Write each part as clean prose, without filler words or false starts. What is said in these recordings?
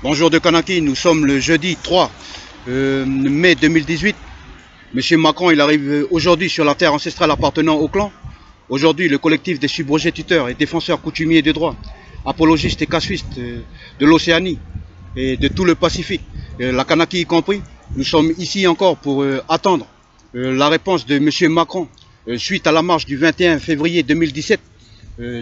Bonjour de Kanaki, nous sommes le jeudi 3 mai 2018. Monsieur Macron, il arrive aujourd'hui sur la terre ancestrale appartenant au clan. Aujourd'hui, le collectif des subrogés tuteurs et défenseurs coutumiers des droits, apologistes et casuistes de l'Océanie et de tout le Pacifique, la Kanaki y compris, nous sommes ici encore pour attendre la réponse de monsieur Macron suite à la marche du 21 février 2017,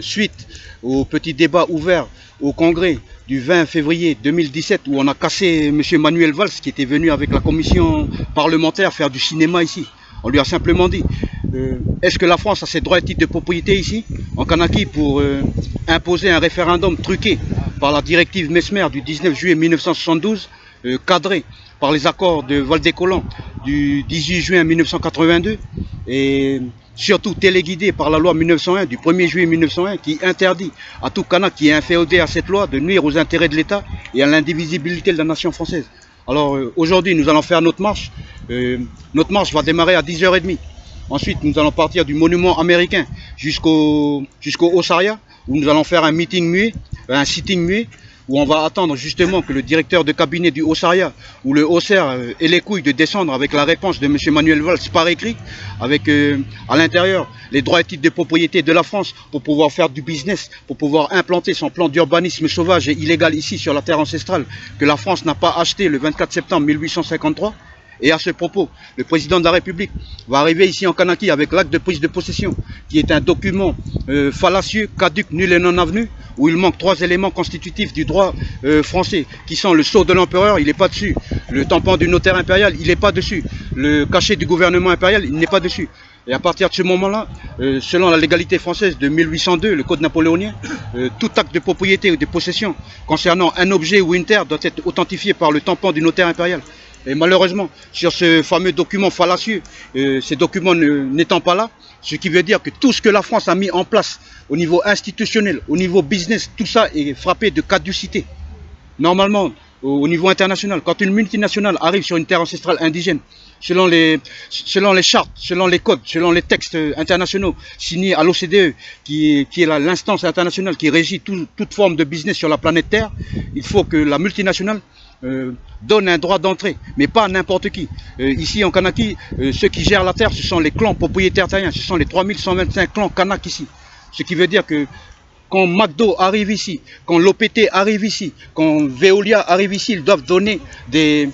suite au petit débat ouvert au Congrès du 20 février 2017 où on a cassé M. Manuel Valls qui était venu avec la commission parlementaire faire du cinéma ici. On lui a simplement dit, est-ce que la France a ses droits et titres de propriété ici, en Kanaki, pour imposer un référendum truqué par la directive Mesmer du 19 juillet 1972, cadré par les accords de Valdécollon du 18 juin 1982 et surtout téléguidé par la loi 1901 du 1er juillet 1901 qui interdit à tout Kanak qui est inféodé à cette loi de nuire aux intérêts de l'État et à l'indivisibilité de la nation française. Alors aujourd'hui nous allons faire notre marche. Notre marche va démarrer à 10h30. Ensuite nous allons partir du monument américain jusqu'au Ossaria où nous allons faire un meeting muet, un sitting muet, où on va attendre justement que le directeur de cabinet du Ossaria ou le Haussaire ait les couilles de descendre avec la réponse de M. Manuel Valls par écrit, avec à l'intérieur les droits et titres de propriété de la France pour pouvoir faire du business, pour pouvoir implanter son plan d'urbanisme sauvage et illégal ici sur la terre ancestrale que la France n'a pas acheté le 24 septembre 1853. Et à ce propos, le président de la République va arriver ici en Kanaki avec l'acte de prise de possession, qui est un document fallacieux, caduc, nul et non avenu, où il manque 3 éléments constitutifs du droit français, qui sont le sceau de l'empereur, il n'est pas dessus, le tampon du notaire impérial, il n'est pas dessus, le cachet du gouvernement impérial, il n'est pas dessus. Et à partir de ce moment-là, selon la légalité française de 1802, le code napoléonien, tout acte de propriété ou de possession concernant un objet ou une terre doit être authentifié par le tampon du notaire impérial. Et malheureusement, sur ce fameux document fallacieux, ces documents n'étant pas là, ce qui veut dire que tout ce que la France a mis en place au niveau institutionnel, au niveau business, tout ça est frappé de caducité. Normalement, au niveau international, quand une multinationale arrive sur une terre ancestrale indigène, selon les chartes, selon les codes, selon les textes internationaux signés à l'OCDE, qui est l'instance internationale qui régit toute forme de business sur la planète Terre, il faut que la multinationale donne un droit d'entrée, mais pas à n'importe qui. Ici en Kanaki, ceux qui gèrent la terre, ce sont les clans propriétaires terriens, ce sont les 3125 clans Kanak ici. Ce qui veut dire que quand McDo arrive ici, quand l'OPT arrive ici, quand Veolia arrive ici, ils doivent donner des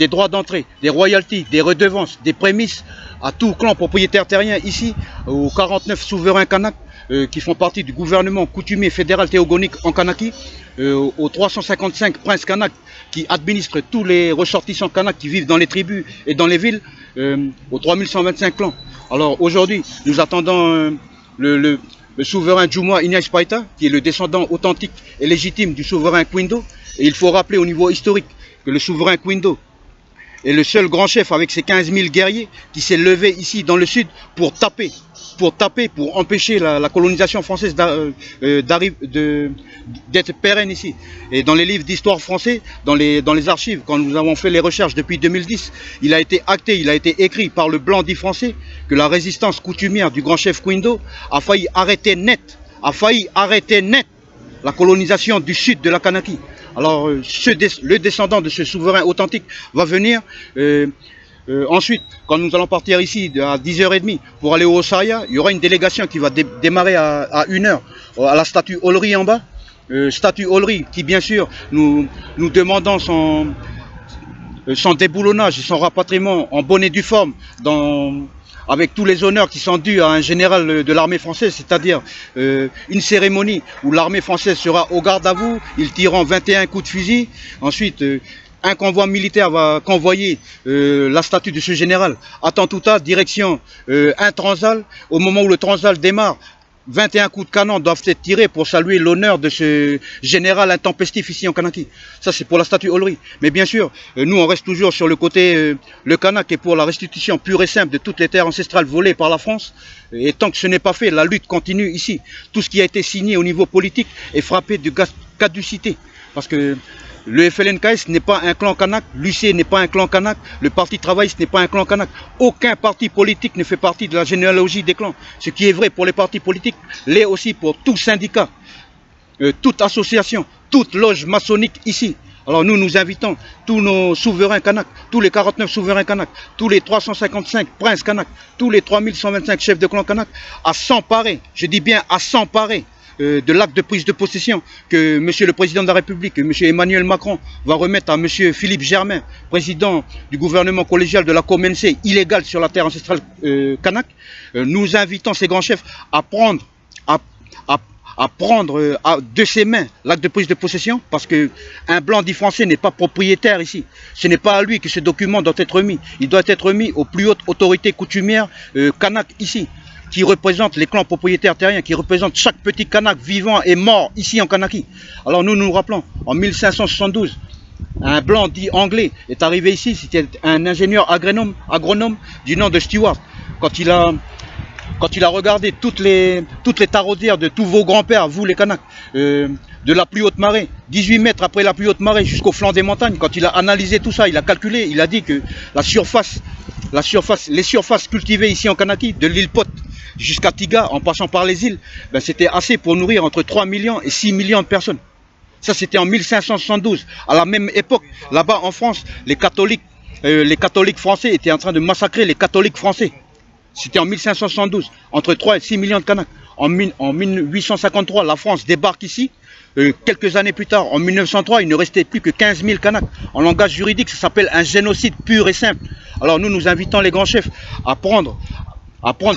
droits d'entrée, des royalties, des redevances, des prémices à tout clan propriétaire terrien ici, aux 49 souverains Kanak qui font partie du gouvernement coutumier fédéral théogonique en Kanaki, aux 355 princes Kanak qui administrent tous les ressortissants Kanak qui vivent dans les tribus et dans les villes, aux 3125 clans. Alors aujourd'hui, nous attendons le souverain Djoumoua Ignace Païta, qui est le descendant authentique et légitime du souverain Kwindo. Et il faut rappeler au niveau historique que le souverain Kwindo est le seul grand chef avec ses 15 000 guerriers qui s'est levé ici dans le sud pour taper, pour empêcher la colonisation française d'être pérenne ici. Et dans les livres d'histoire français, dans les archives, quand nous avons fait les recherches depuis 2010, il a été acté, il a été écrit par le blanc dit français que la résistance coutumière du grand chef Kwindo a failli arrêter net la colonisation du sud de la Kanaki. Alors le descendant de ce souverain authentique va venir. Ensuite, quand nous allons partir ici à 10h30 pour aller au Ossaria, il y aura une délégation qui va démarrer à 1h à la statue Olry en bas. Statue Olry qui bien sûr nous demandons son déboulonnage et son rapatriement en bonne et due forme avec tous les honneurs qui sont dus à un général de l'armée française, c'est-à-dire une cérémonie où l'armée française sera au garde à vous, ils tireront 21 coups de fusil. Ensuite, un convoi militaire va convoyer la statue de ce général à Tantouta, direction un Transal. Au moment où le Transal démarre, 21 coups de canon doivent être tirés pour saluer l'honneur de ce général intempestif ici en Kanaki. Ça c'est pour la statue Olry. Mais bien sûr, nous on reste toujours sur le côté, le Kanak est pour la restitution pure et simple de toutes les terres ancestrales volées par la France. Et tant que ce n'est pas fait, la lutte continue ici. Tout ce qui a été signé au niveau politique est frappé de caducité. Parce que le FLNKS n'est pas un clan Kanak, l'UC n'est pas un clan Kanak, le Parti travailliste n'est pas un clan Kanak. Aucun parti politique ne fait partie de la généalogie des clans. Ce qui est vrai pour les partis politiques l'est aussi pour tout syndicat, toute association, toute loge maçonnique ici. Alors nous invitons tous nos souverains kanaks, tous les 49 souverains kanaks, tous les 355 princes kanaks, tous les 3125 chefs de clan kanaks à s'emparer, je dis bien à s'emparer de l'acte de prise de possession que Monsieur le Président de la République, Monsieur Emmanuel Macron va remettre à Monsieur Philippe Germain, président du gouvernement collégial de la COMNC, illégal sur la terre ancestrale kanak. Nous invitons ces grands chefs à prendre de ses mains l'acte de prise de possession, parce qu'un blanc dit français n'est pas propriétaire ici. Ce n'est pas à lui que ce document doit être remis. Il doit être remis aux plus hautes autorités coutumières kanak ici, qui représentent les clans propriétaires terriens, qui représentent chaque petit kanak vivant et mort ici en Kanaki. Alors nous rappelons, en 1572, un blanc dit anglais est arrivé ici, c'était un ingénieur agronome du nom de Stewart. Quand il a regardé toutes les taraudières de tous vos grands-pères, vous les Kanaks, de la plus haute marée, 18 mètres après la plus haute marée jusqu'au flanc des montagnes, quand il a analysé tout ça, il a calculé, il a dit que les surfaces cultivées ici en Kanaki, de l'île Pote jusqu'à Tiga, en passant par les îles, ben c'était assez pour nourrir entre 3 millions et 6 millions de personnes. Ça c'était en 1572. À la même époque, là-bas en France, les catholiques français étaient en train de massacrer les catholiques français. C'était en 1572, entre 3 et 6 millions de Kanaks. En 1853, la France débarque ici. Quelques années plus tard, en 1903, il ne restait plus que 15 000 Kanaks. En langage juridique, ça s'appelle un génocide pur et simple. Alors nous invitons les grands chefs à prendre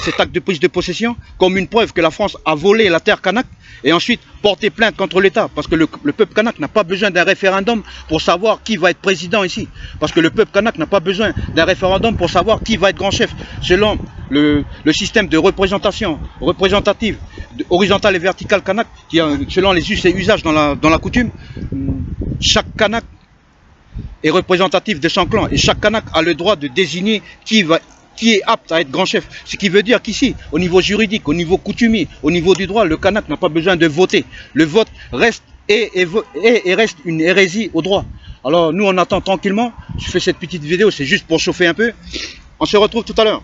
cet acte de prise de possession comme une preuve que la France a volé la terre kanak, et ensuite porter plainte contre l'État, parce que le peuple kanak n'a pas besoin d'un référendum pour savoir qui va être président ici, parce que le peuple kanak n'a pas besoin d'un référendum pour savoir qui va être grand chef. Selon le système de représentation représentative horizontale et verticale kanak, selon les us et usages dans la coutume, chaque kanak est représentatif de son clan, et chaque kanak a le droit de désigner qui est apte à être grand chef. Ce qui veut dire qu'ici, au niveau juridique, au niveau coutumier, au niveau du droit, le kanak n'a pas besoin de voter. Le vote reste et reste une hérésie au droit. Alors nous on attend tranquillement. Je fais cette petite vidéo, c'est juste pour chauffer un peu. On se retrouve tout à l'heure.